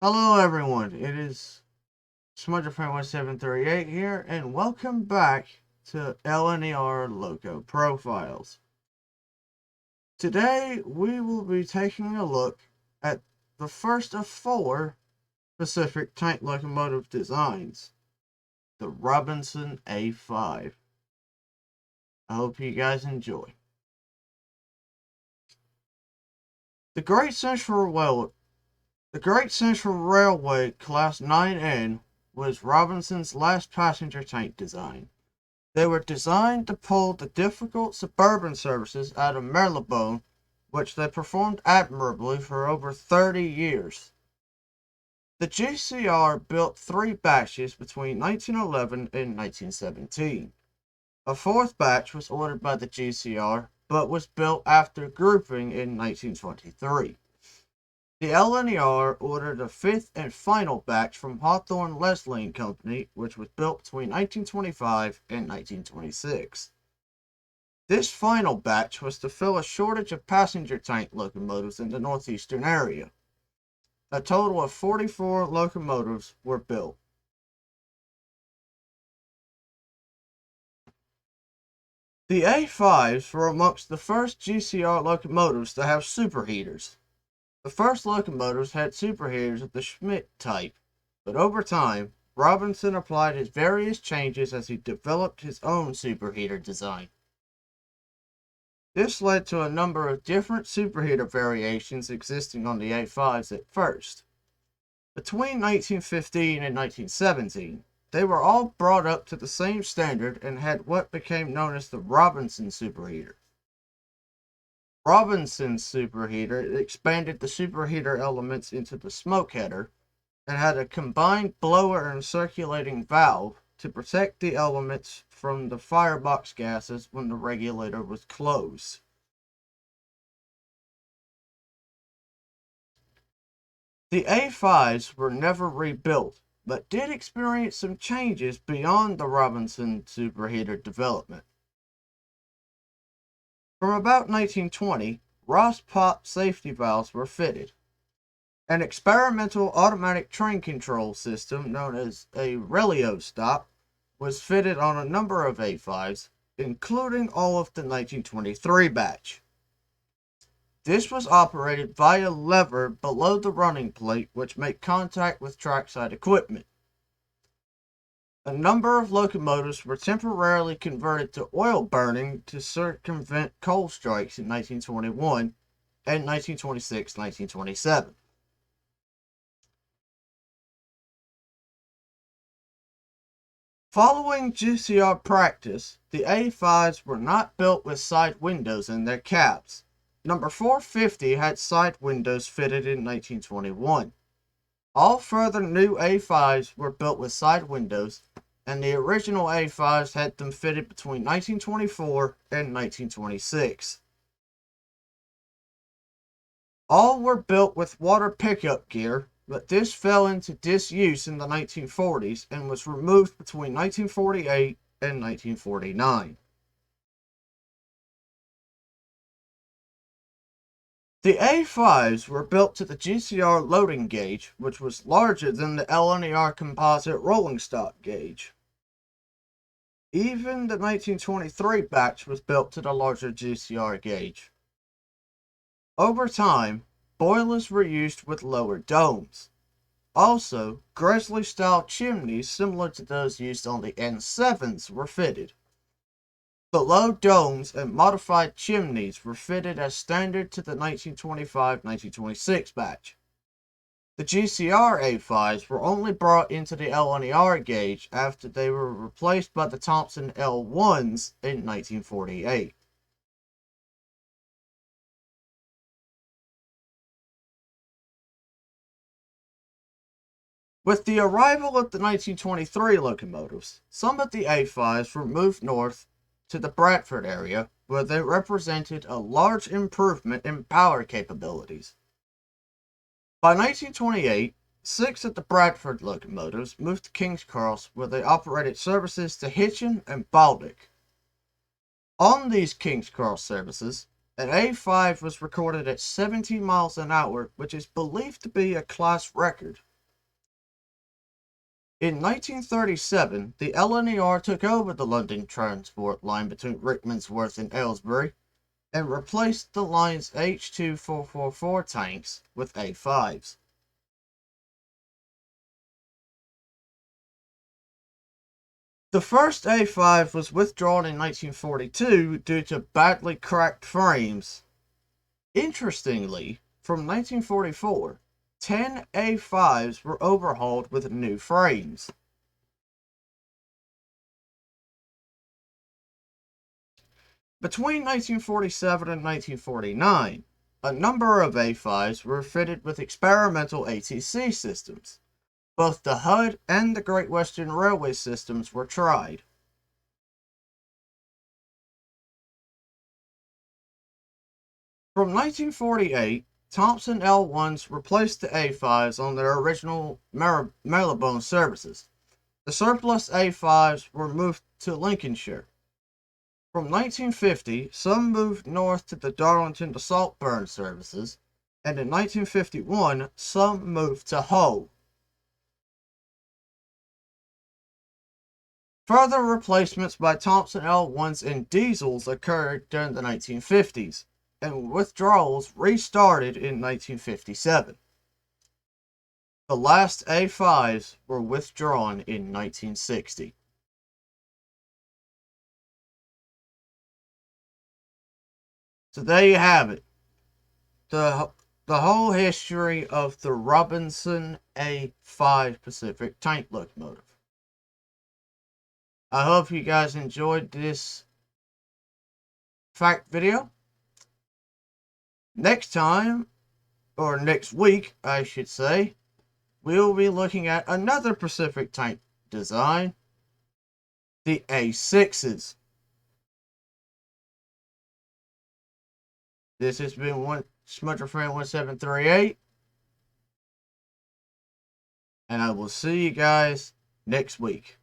Hello everyone, it is Smudger1738 here, and welcome back to LNER Loco Profiles. Today we will be taking a look at the first of four Pacific tank locomotive designs, the Robinson A5. I hope you guys enjoy. The Great Central Railway Class 9N was Robinson's last passenger tank design. They were designed to pull the difficult suburban services out of Marylebone, which they performed admirably for over 30 years. The GCR built 3 batches between 1911 and 1917. A 4th batch was ordered by the GCR, but was built after grouping in 1923. The LNER ordered a 5th and final batch from Hawthorne Leslie and Company, which was built between 1925 and 1926. This final batch was to fill a shortage of passenger tank locomotives in the northeastern area. A total of 44 locomotives were built. The A5s were amongst the first GCR locomotives to have superheaters. The first locomotives had superheaters of the Schmidt type, but over time, Robinson applied his various changes as he developed his own superheater design. This led to a number of different superheater variations existing on the A5s at first. Between 1915 and 1917, they were all brought up to the same standard and had what became known as the Robinson superheater. Robinson's superheater expanded the superheater elements into the smoke header and had a combined blower and circulating valve to protect the elements from the firebox gases when the regulator was closed. The A5s were never rebuilt, but did experience some changes beyond the Robinson superheater development. From about 1920, Ross Pop safety valves were fitted. An experimental automatic train control system known as a relio stop was fitted on a number of A5s, including all of the 1923 batch. This was operated via lever below the running plate, which made contact with trackside equipment. A number of locomotives were temporarily converted to oil burning to circumvent coal strikes in 1921 and 1926-1927. Following GCR practice, the A5s were not built with side windows in their cabs. Number 450 had side windows fitted in 1921. All further new A5s were built with side windows, and the original A5s had them fitted between 1924 and 1926. All were built with water pickup gear, but this fell into disuse in the 1940s and was removed between 1948 and 1949. The A5s were built to the GCR loading gauge, which was larger than the LNER composite rolling stock gauge. Even the 1923 batch was built to the larger GCR gauge. Over time, boilers were used with lower domes. Also, Grizzly-style chimneys similar to those used on the N7s were fitted. Below domes and modified chimneys were fitted as standard to the 1925-1926 batch. The GCR A5s were only brought into the LNER gauge after they were replaced by the Thompson L1s in 1948. With the arrival of the 1923 locomotives, some of the A5s were moved north to the Bradford area, where they represented a large improvement in power capabilities. By 1928, 6 of the Bradford locomotives moved to King's Cross, where they operated services to Hitchin and Baldock. On these King's Cross services, an A5 was recorded at 70 miles an hour, which is believed to be a class record. In 1937, the LNER took over the London transport line between Rickmansworth and Aylesbury and replaced the line's H2444 tanks with A5s. The first A5 was withdrawn in 1942 due to badly cracked frames. Interestingly, from 1944, 10 A5s were overhauled with new frames. Between 1947 and 1949, a number of A5s were fitted with experimental ATC systems. Both the HUD and the Great Western Railway systems were tried. From 1948, Thompson L1s replaced the A5s on their original Marylebone services. The surplus A5s were moved to Lincolnshire. From 1950, some moved north to the Darlington to Saltburn services, and in 1951, some moved to Hull. Further replacements by Thompson L1s in diesels occurred during the 1950s, and withdrawals restarted in 1957. The last A5s were withdrawn in 1960. So there you have it. The whole history of the Robinson A5 Pacific tank locomotive. I hope you guys enjoyed this fact video. Next time, or next week, I should say, we'll be looking at another Pacific tank design, the A6s. This has been Smudger Friend 1738, and I will see you guys next week.